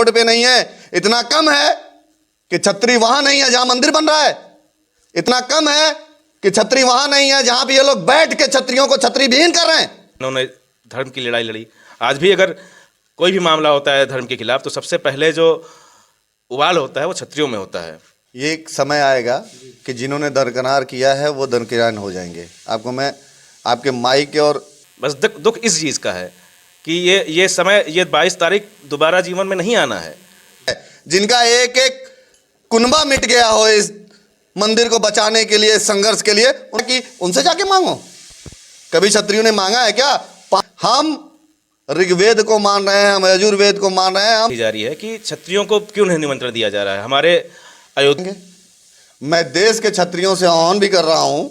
Road पे नहीं है। इतना कम है कि छतरी वहां नहीं है जहां मंदिर बन रहा है। इतना कम है कि छतरी वहां नहीं है जहां पे ये लोग बैठ के छतरियों को छतरी विहीन कर रहे हैं। उन्होंने धर्म की लड़ाई लड़ी। आज भी अगर कोई भी मामला होता है धर्म के खिलाफ तो सबसे पहले जो उबाल होता है वो छतरियों में होता है। ये एक समय आएगा कि जिन्होंने दरकिनार किया है वो दरकिनार हो जाएंगे। आपको मैं आपके माई के और बस दुख इस चीज़ का है कि ये समय, ये 22 तारीख दोबारा जीवन में नहीं आना है। जिनका एक एक कुनबा मिट गया हो इस मंदिर को बचाने के लिए, संघर्ष के लिए, उनसे जाके मांगो। कभी क्षत्रियों ने मांगा है क्या? हम ऋग्वेद को मान रहे हैं, हम यजुर्वेद को मान रहे हैं। हम जा रही है कि क्षत्रियों को क्यों नहीं निमंत्रण दिया जा रहा है हमारे अयोध्या। मैं देश के क्षत्रियों से आह्वान भी कर रहा हूं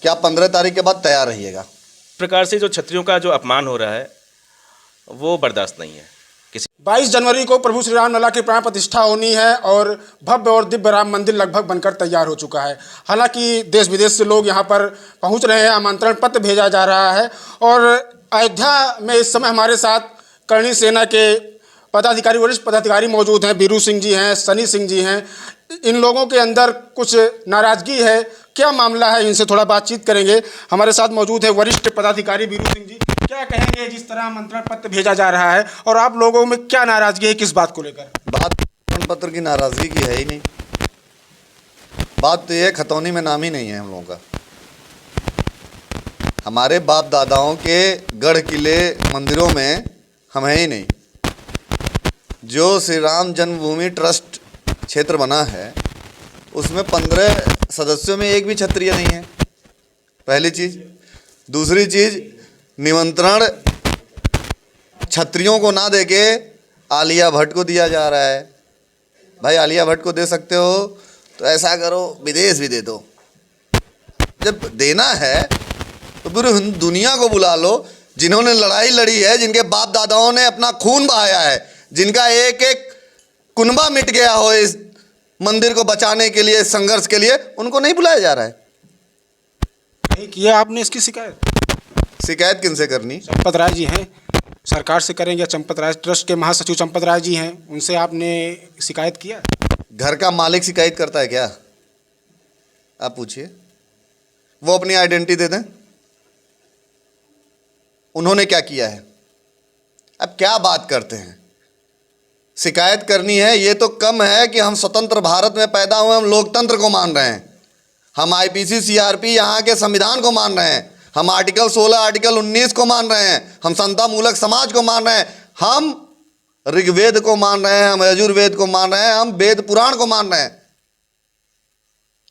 कि आप 15 तारीख के बाद तैयार रहिएगा। प्रकार से जो क्षत्रियों का जो अपमान हो रहा है वो बर्दाश्त नहीं है। 22 जनवरी को प्रभु श्री राम लला की प्राण प्रतिष्ठा होनी है और भव्य और दिव्य राम मंदिर लगभग बनकर तैयार हो चुका है। हालांकि देश विदेश से लोग यहां पर पहुंच रहे हैं, आमंत्रण पत्र भेजा जा रहा है। और अयोध्या में इस समय हमारे साथ करणी सेना के पदाधिकारी, वरिष्ठ पदाधिकारी मौजूद हैं। बीरू सिंह जी हैं, सनी सिंह जी हैं। इन लोगों के अंदर कुछ नाराजगी है, क्या मामला है, इनसे थोड़ा बातचीत करेंगे। हमारे साथ मौजूद है वरिष्ठ पदाधिकारी बीरू सिंह जी। क्या कहेंगे जिस तरह आमंत्रण पत्र भेजा जा रहा है और आप लोगों में क्या नाराजगी है, किस बात को लेकर? बात आमंत्रण पत्र की नाराजगी की है ही नहीं। बात तो ये खतौनी में नाम ही नहीं है हम लोगों का। हमारे बाप दादाओं के गढ़ किले मंदिरों में हम है ही नहीं। जो श्री राम जन्मभूमि ट्रस्ट क्षेत्र बना है उसमें 15 सदस्यों में एक भी क्षत्रिय नहीं है, पहली चीज़। दूसरी चीज़, निमंत्रण क्षत्रियों को ना देके आलिया भट्ट को दिया जा रहा है। भाई आलिया भट्ट को दे सकते हो तो ऐसा करो विदेश भी दे दो। जब देना है तो पूरी दुनिया को बुला लो जिन्होंने लड़ाई लड़ी है, जिनके बाप दादाओं ने अपना खून बहाया है, जिनका एक एक कुनबा मिट गया हो इस मंदिर को बचाने के लिए, संघर्ष के लिए, उनको नहीं बुलाया जा रहा है। नहीं किया आपने इसकी शिकायत? शिकायत किनसे करनी? चंपत राय जी हैं, सरकार से करेंगे। चंपत राय ट्रस्ट के महासचिव चंपत राय जी हैं, उनसे आपने शिकायत किया? घर का मालिक शिकायत करता है क्या? आप पूछिए, वो अपनी आइडेंटिटी दे दें। उन्होंने क्या किया है? अब क्या बात करते हैं? शिकायत करनी है ये तो कम है कि हम स्वतंत्र भारत में पैदा हुए, हम लोकतंत्र को मान रहे हैं, हम आईपीसी सीआरपी यहाँ के संविधान को मान रहे हैं, हम आर्टिकल 16 आर्टिकल 19 को मान रहे हैं, हम समता मूलक समाज को मान रहे हैं, हम ऋग्वेद को मान रहे हैं, हम यजुर्वेद को मान रहे हैं, हम वेद पुराण को मान रहे हैं।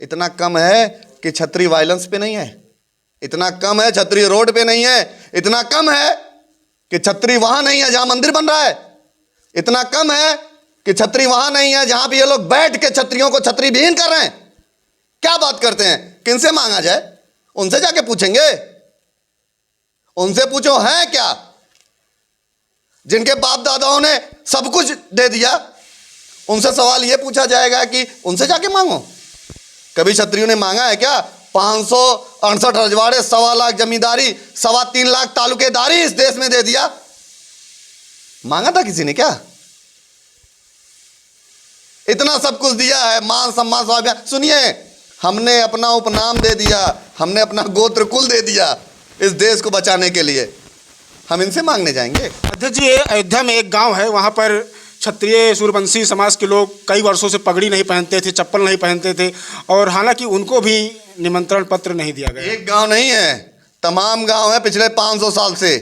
इतना कम है कि क्षत्रिय वायलेंस पे नहीं है, इतना कम है क्षत्रिय रोड पे नहीं है, इतना कम है कि क्षत्रिय वहां नहीं है जहां मंदिर बन रहा है, इतना कम है कि क्षत्रिय वहां नहीं है जहां पे ये लोग बैठ के क्षत्रियों को छतरी विहीन कर रहे हैं। क्या बात करते हैं? किनसे मांगा जाए? उनसे जाके पूछेंगे। उनसे पूछो है क्या? जिनके बाप दादाओं ने सब कुछ दे दिया, उनसे सवाल ये पूछा जाएगा कि उनसे जाके मांगो। कभी क्षत्रियों ने मांगा है क्या? 568 रजवाड़े, 1.25 लाख जमींदारी, 3.25 लाख तालुकेदारी इस देश में दे दिया। मांगा था किसी ने क्या? इतना सब कुछ दिया है, मान सम्मान स्वाभिमान। सुनिए, हमने अपना उपनाम दे दिया, हमने अपना गोत्र कुल दे दिया इस देश को बचाने के लिए। हम इनसे मांगने जाएंगे? अध्यक्ष जी, अयोध्या में एक गांव है, वहां पर क्षत्रिय सूर्यवंशी समाज के लोग कई वर्षों से पगड़ी नहीं पहनते थे, चप्पल नहीं पहनते थे, और हालांकि उनको भी निमंत्रण पत्र नहीं दिया गया। एक गांव नहीं है, तमाम गांव है पिछले 500 साल से।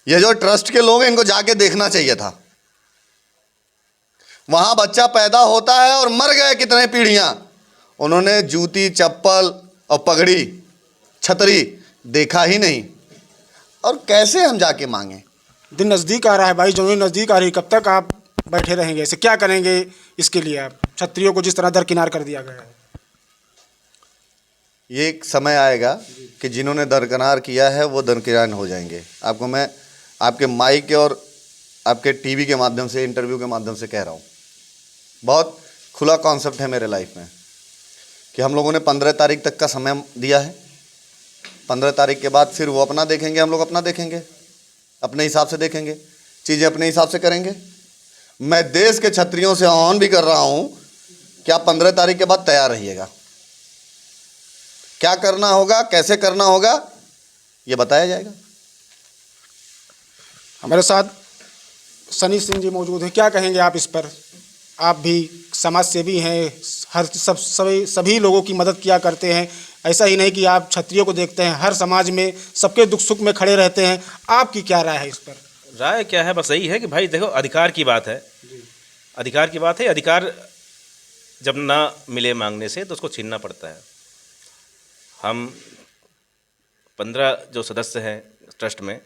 ये जो ट्रस्ट के लोग हैं इनको जाके देखना चाहिए था। वहां बच्चा पैदा होता है और मर गए कितने पीढ़ियां, उन्होंने जूती, चप्पल और पगड़ी, छतरी देखा ही नहीं। और कैसे हम जाके मांगे? दिन नज़दीक आ रहा है, 22 जनवरी नज़दीक आ रही है, कब तक आप बैठे रहेंगे? ऐसे क्या करेंगे इसके लिए? आप क्षत्रियों को जिस तरह दरकिनार कर दिया गया है। ये एक समय आएगा कि जिन्होंने दरकिनार किया है वो दरकिनार हो जाएंगे। आपको मैं आपके माइक के और आपके टीवी के माध्यम से, इंटरव्यू के माध्यम से कह रहा हूँ। बहुत खुला कॉन्सेप्ट है मेरे लाइफ में कि हम लोगों ने 15 तारीख तक का समय दिया है। 15 तारीख के बाद फिर वो अपना देखेंगे, हम लोग अपना देखेंगे, अपने हिसाब से देखेंगे, चीज़ें अपने हिसाब से करेंगे। मैं देश के क्षत्रियों से आह्वान भी कर रहा हूं कि आप 15 तारीख के बाद तैयार रहिएगा। क्या करना होगा, कैसे करना होगा, ये बताया जाएगा। हमारे साथ सनी सिंह जी मौजूद हैं, क्या कहेंगे आप इस पर? आप भी समाज सेवी हैं, हर सभी लोगों की मदद किया करते हैं। ऐसा ही नहीं कि आप क्षत्रियों को देखते हैं, हर समाज में सबके दुख सुख में खड़े रहते हैं। आपकी क्या राय है इस पर? राय क्या है, बस यही है कि भाई देखो, अधिकार की बात है, अधिकार की बात है। अधिकार जब ना मिले मांगने से तो उसको छीनना पड़ता है। हम 15 जो सदस्य हैं ट्रस्ट में,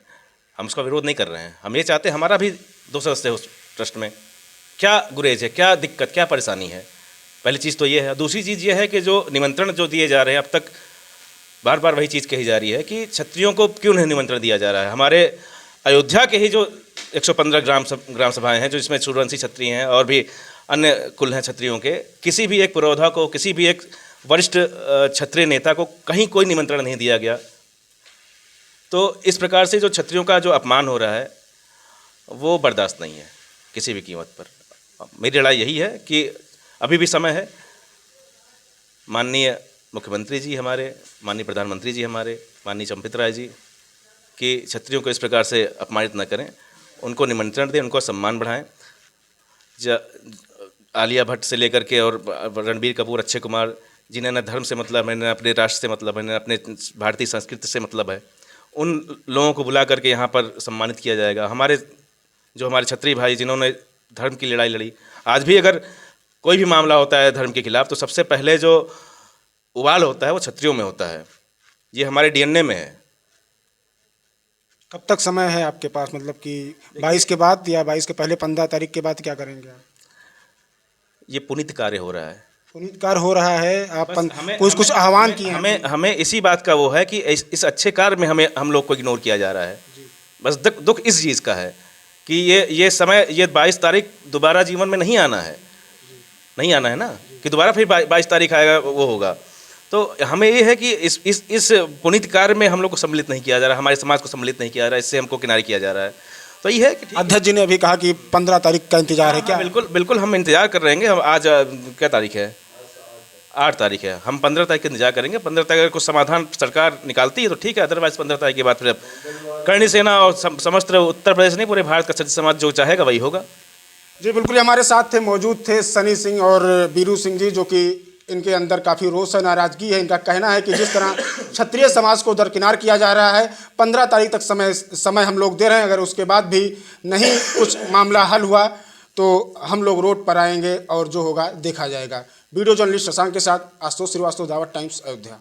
हम उसका विरोध नहीं कर रहे हैं। हम ये चाहते हैं हमारा भी 2 सदस्य है उस ट्रस्ट में। क्या गुरेज है, क्या दिक्कत, क्या परेशानी है, पहली चीज़ तो ये है। दूसरी चीज़ ये है कि जो निमंत्रण जो दिए जा रहे हैं, अब तक बार बार वही चीज़ कही जा रही है कि क्षत्रियों को क्यों नहीं निमंत्रण दिया जा रहा है। हमारे अयोध्या के ही जो 115 ग्राम सभाएँ हैं, जो इसमें सूर्यवंशी क्षत्रिय हैं और भी अन्य कुल हैं क्षत्रियों के, किसी भी एक पुरोधा को, किसी भी एक वरिष्ठ क्षत्रिय नेता को कहीं कोई निमंत्रण नहीं दिया गया। तो इस प्रकार से जो क्षत्रियों का जो अपमान हो रहा है वो बर्दाश्त नहीं है किसी भी कीमत पर। मेरी लड़ाई यही है कि अभी भी समय है, माननीय मुख्यमंत्री जी हमारे, माननीय प्रधानमंत्री जी हमारे, माननीय चंपित राय जी, कि क्षत्रियों को इस प्रकार से अपमानित न करें, उनको निमंत्रण दें, उनको सम्मान बढ़ाएं। आलिया भट्ट से लेकर के और रणबीर कपूर, अक्षय कुमार, जिन्हें न धर्म से मतलब है, न अपने राष्ट्र से मतलब है, न अपने भारतीय संस्कृति से मतलब है, उन लोगों को बुला करके यहाँ पर सम्मानित किया जाएगा। हमारे क्षत्रिय भाई जिन्होंने धर्म की लड़ाई लड़ी, आज भी अगर कोई भी मामला होता है धर्म के खिलाफ तो सबसे पहले जो उबाल होता है वो क्षत्रियों में होता है। ये हमारे डीएनए में है। कब तक समय है आपके पास, मतलब कि 22 के बाद या 22 के पहले 15 तारीख के बाद क्या करेंगे आप? ये पुनीत कार्य हो रहा है, पुनीत कार्य हो रहा है। आप हमें कुछ आह्वान किए हैं? हमें इसी बात का वो है कि इस अच्छे कार्य में हम लोग को इग्नोर किया जा रहा है। बस दुख इस चीज़ का है कि ये समय, ये 22 तारीख दोबारा जीवन में नहीं आना है, नहीं आना है ना, कि दोबारा फिर 22 तारीख आएगा वो होगा। तो हमें ये है कि इस पुनीत कार्य में हम लोग को सम्मिलित नहीं किया जा रहा, हमारे समाज को सम्मिलित नहीं किया जा रहा, इससे हमको किनारे किया जा रहा है। तो ये है कि अध्यक्ष जी ने अभी कहा कि 15 तारीख का इंतजार है क्या? बिल्कुल हम इंतजार कर रहे हैं। हम आज क्या तारीख है, 8 तारीख है, हम 15 तारीख का इंतजार करेंगे। 15 तारीख को समाधान सरकार निकालती है तो ठीक है, अदरवाइज 15 तारीख के बाद फिर करणी सेना और समस्त उत्तर प्रदेश नहीं, पूरे भारत का क्षत्रिय समाज जो चाहेगा वही होगा। जी बिल्कुल, हमारे साथ मौजूद थे सनी सिंह और बीरू सिंह जी, जो कि इनके अंदर काफ़ी रोष है, नाराज़गी है। इनका कहना है कि जिस तरह क्षत्रिय समाज को दरकिनार किया जा रहा है, 15 तारीख तक समय हम लोग दे रहे हैं। अगर उसके बाद भी नहीं कुछ मामला हल हुआ तो हम लोग रोड पर आएंगे और जो होगा देखा जाएगा। वीडियो जर्नलिस्ट शशांक के साथ आशुतोष श्रीवास्तव, दावत टाइम्स, अयोध्या।